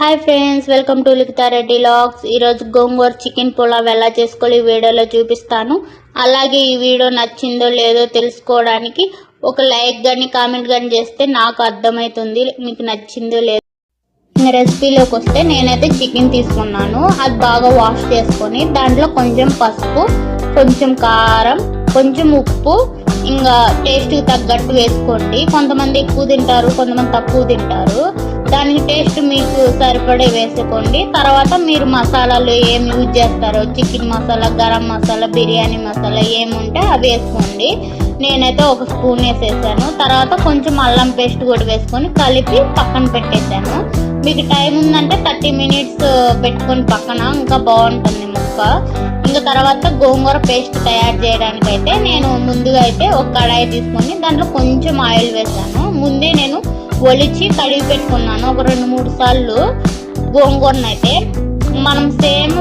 Hi friends, welcome to Likhita Reddy vlogs. ఈరోజు గోంగూర chicken pulao ఎలా చేసుకోవాలి ఈ వీడియోలో చూపిస్తాను. అలాగే ఈ వీడియో నచ్చిందో లేదో తెలుసుకోవడానికి ఒక లైక్ కానీ కామెంట్ కానీ చేస్తే నాకు అర్థమవుతుంది మీకు నచ్చిందో లేదో. రెసిపీలోకి వస్తే నేనైతే చికెన్ తీసుకున్నాను. అది బాగా వాష్ చేసుకొని దాంట్లో కొంచెం పసుపు, కొంచెం కారం, కొంచెం ఉప్పు, ఇంకా టేస్ట్కి తగ్గట్టు వేసుకోండి. కొంతమంది ఎక్కువ తింటారు, కొంతమంది తక్కువ తింటారు. దానికి టేస్ట్ మీకు సరిపడే వేసుకోండి. తర్వాత మీరు మసాలాలు ఏమి యూజ్ చేస్తారో, చికెన్ మసాలా, గరం మసాలా, బిర్యానీ మసాలా ఏముంటే అవి వేసుకోండి. నేనైతే ఒక స్పూన్ వేసేసాను. తర్వాత కొంచెం అల్లం పేస్ట్ కూడా వేసుకొని కలిపి పక్కన పెట్టేసాను. మీకు టైం ఉందంటే 30 minutes పెట్టుకొని పక్కన, ఇంకా బాగుంటుంది ముక్క. ఇంకా తర్వాత గోంగూర పేస్ట్ తయారు చేయడానికి అయితే నేను ముందుగా అయితే ఒక కడాయి తీసుకొని దాంట్లో కొంచెం ఆయిల్ వేసాను. ముందే నేను ఒలిచి కడిగి పెట్టుకున్నాను ఒక 2-3 సార్లు. గోంగూరను అయితే మనం సేమ్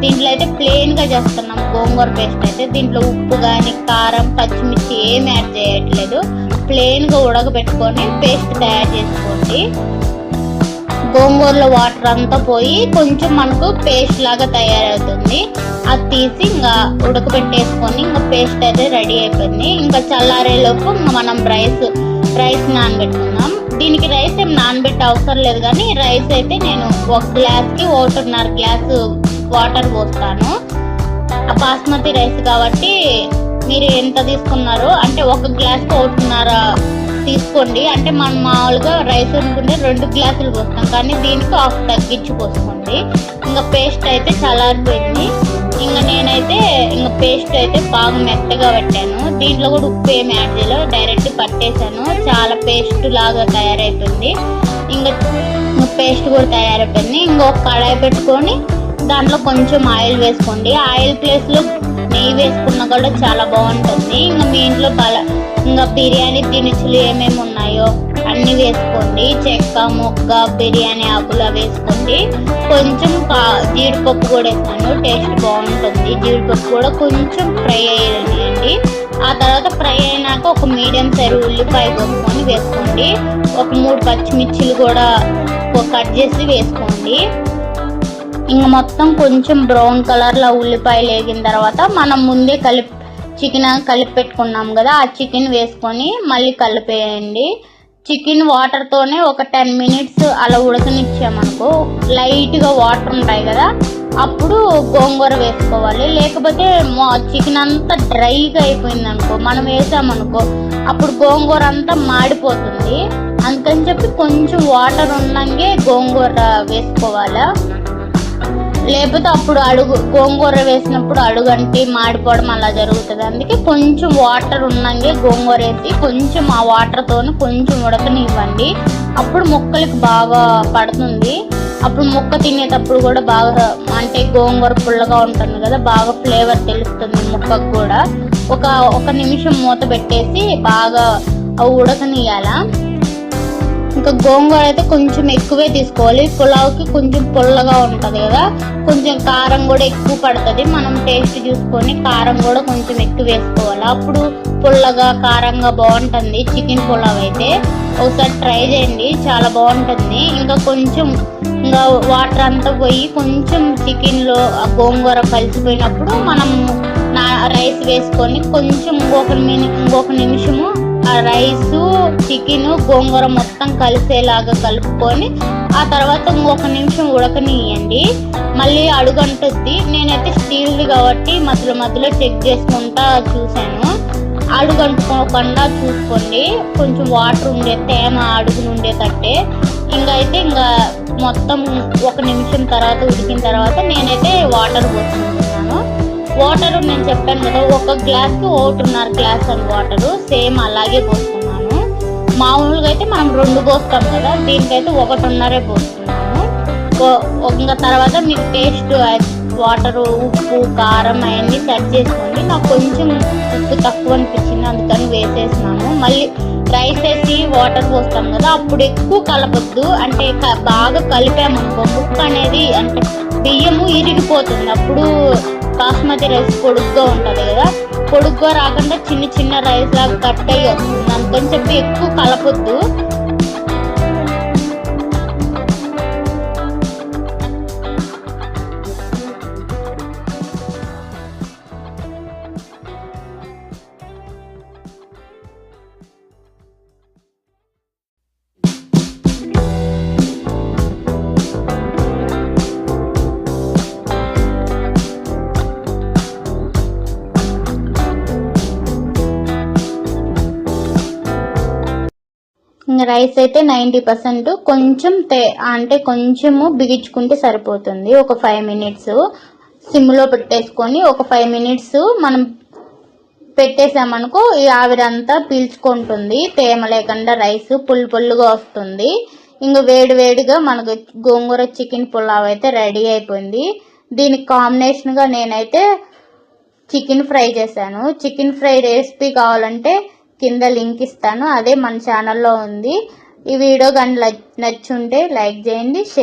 దీంట్లో అయితే ప్లెయిన్గా చేస్తున్నాం. గోంగూర పేస్ట్ అయితే దీంట్లో ఉప్పు కానీ కారం, పచ్చిమిర్చి ఏమి యాడ్ చేయట్లేదు. ప్లెయిన్గా ఉడకబెట్టుకొని పేస్ట్ తయారు చేసుకోండి. గోంగూరలో వాటర్ అంతా పోయి కొంచెం మనకు పేస్ట్ లాగా తయారవుతుంది. అది తీసి ఇంకా ఉడకబెట్టేసుకొని ఇంకా పేస్ట్ అయితే రెడీ అయిపోయింది. ఇంకా చల్లారేలోపు ఇంకా మనం రైస్ నానబెట్టుకున్నాం. దీనికి రైస్ ఏం నానబెట్టే అవసరం లేదు, కానీ రైస్ అయితే నేను 1 గ్లాస్కి 1.5 గ్లాసు వాటర్ పోస్తాను. ఆ బాస్మతి రైస్ కాబట్టి మీరు ఎంత తీసుకున్నారో అంటే 1 గ్లాస్కి 1.5 తీసుకోండి. అంటే మనం మామూలుగా రైస్ అనుకుంటే 2 గ్లాసులు పోస్తాం, కానీ దీనికి 1/2 తగ్గించి పోసుకోండి. ఇంకా పేస్ట్ అయితే చల్లారిపోయింది. ఇంకా నేనైతే ఇంకా పేస్ట్ అయితే బాగా మెత్తగా పెట్టాను. దీంట్లో కూడా ఉప్పు ఏమి యాడ్ చేయలేదు, డైరెక్ట్ పట్టేశాను. చాలా పేస్ట్ లాగా తయారైపోయింది. ఇంకా పేస్ట్ కూడా తయారైపోయింది. ఇంకొక కడాయి పెట్టుకొని దాంట్లో కొంచెం ఆయిల్ వేసుకోండి. ఆయిల్ ప్లేస్లో నెయ్యి వేసుకున్నా కూడా చాలా బాగుంటుంది. ఇంకా మీ ఇంట్లో ఇంకా బిర్యానీ దినుసులు ఏమేమి ఉన్నాయో అన్నీ వేసుకోండి. చెక్క, మొగ్గ, బిర్యానీ ఆకులు వేసుకోండి. కొంచెం జీడిపప్పు కూడా వేసాను, టేస్ట్ బాగుంటుంది. జీడిపప్పు కూడా కొంచెం ఫ్రై అయ్యేయండి. ఆ తర్వాత ఫ్రై అయినాక ఒక మీడియం సైజ్ ఉల్లిపాయ కోసుకొని వేసుకోండి. ఒక 3 పచ్చిమిర్చిలు కూడా కట్ చేసి వేసుకోండి. ఇంకా మొత్తం కొంచెం బ్రౌన్ కలర్లో ఉల్లిపాయలు వేగిన తర్వాత మనం ముందే చికెన్ కలిపి పెట్టుకున్నాం కదా, ఆ చికెన్ వేసుకొని మళ్ళీ కలిపేయండి. చికెన్ వాటర్తోనే ఒక 10 minutes అలా ఉడకనిచ్చామనుకో, లైట్గా వాటర్ ఉంటాయి కదా, అప్పుడు గోంగూర వేసుకోవాలి. లేకపోతే చికెన్ అంతా డ్రైగా అయిపోయింది అనుకో, మనం వేసామనుకో అప్పుడు గోంగూర అంతా మాడిపోతుంది. అందుకని చెప్పి కొంచెం వాటర్ ఉన్నంగే గోంగూర వేసుకోవాలా. లేకపోతే అప్పుడు గోంగూర వేసినప్పుడు అడుగంటి మాడిపోవడం అలా జరుగుతుంది. అందుకే కొంచెం వాటర్ ఉన్నంగే గోంగూర వేసి కొంచెం ఆ వాటర్తో కొంచెం ఉడకనివ్వండి. అప్పుడు ముక్కలకి బాగా పడుతుంది. అప్పుడు ముక్క తినేటప్పుడు కూడా బాగా, అంటే గోంగూర పుల్లగా ఉంటుంది కదా, బాగా ఫ్లేవర్ తెలుస్తుంది ముక్కకు కూడా. ఒక నిమిషం మూత పెట్టేసి బాగా ఉడకనియాలా. ఇంకా గోంగూర అయితే కొంచెం ఎక్కువే తీసుకోవాలి. పులావ్కి కొంచెం పుల్లగా ఉంటుంది కదా, కొంచెం కారం కూడా ఎక్కువ పడుతుంది. మనం టేస్ట్ చూసుకొని కారం కూడా కొంచెం ఎక్కువ వేసుకోవాలి. అప్పుడు పుల్లగా కారంగా బాగుంటుంది చికెన్ పులావ్ అయితే. ఒకసారి ట్రై చేయండి, చాలా బాగుంటుంది. ఇంకా వాటర్ అంతా పోయి కొంచెం చికెన్లో ఆ గోంగూర కలిసిపోయినప్పుడు మనం రైస్ వేసుకొని కొంచెం ఇంకొక నిమిషము ఆ రైసు, చికెన్, గోంగూర మొత్తం కలిసేలాగా కలుపుకొని ఆ తర్వాత ఇంకొక నిమిషం ఉడకనియండి. మళ్ళీ అడుగంటుద్ది. నేనైతే స్టీల్ది కాబట్టి మధ్యలో చెక్ చేసుకుంటా చూశాను. అడుగంటుకోకుండా చూసుకోండి, కొంచెం వాటర్ ఉండే తేమ అడుగును ఉండేటట్టే. ఇంకా మొత్తం 1 నిమిషం తర్వాత ఉడికిన తర్వాత నేనైతే వాటర్ పోసుకుంటున్నాను. వాటర్ నేను చెప్పాను కదా, 1 గ్లాస్కి 1.5 గ్లాస్ అని వాటరు సేమ్ అలాగే పోసుకున్నాను. మామూలుగా అయితే మనం 2 పోస్తాం కదా, దీనికైతే 1.5 పోస్తున్నాను. ఇంకా తర్వాత మీకు టేస్ట్ వాటరు, ఉప్పు, కారం అవన్నీ సెట్ చేసుకోండి. నాకు కొంచెం ఉప్పు తక్కువ అనిపించింది, అందుకని వేసేసినాను. మళ్ళీ రైస్ వేసి వాటర్ పోస్తాం కదా, అప్పుడు ఎక్కువ కలపొద్దు. అంటే బాగా కలిపామనుకో ముక్క అనేది, అంటే బియ్యము ఇరిగిపోతుంది. అప్పుడు బాస్మతి రైస్ పొడుగ్గా ఉంటుంది కదా, పొడుగ్గా రాకుండా చిన్న రైస్ లాగా కట్ అయ్యి వస్తుంది. అందుకని చెప్పి ఎక్కువ కలపొద్దు. ఇంకా రైస్ అయితే 90% కొంచెం అంటే కొంచెము బిగించుకుంటే సరిపోతుంది. ఒక 5 మినిట్స్ సిమ్లో పెట్టేసుకొని ఒక 5 మినిట్స్ మనం పెట్టేసామనుకో ఈ ఆవిరంతా పీల్చుకుంటుంది, తేమ లేకుండా రైస్ పుల్లుగా వస్తుంది. ఇంకా వేడిగా మనకు గోంగూర చికెన్ పులావ్ అయితే రెడీ అయిపోయింది. దీనికి కాంబినేషన్గా నేనైతే చికెన్ ఫ్రై చేశాను. చికెన్ ఫ్రై రెసిపీ కావాలంటే కింద లింక్ ఇస్తాను, అదే మన ఛానల్లో ఉంది. ఈ వీడియో కానీ నచ్చుంటే లైక్ చేయండి.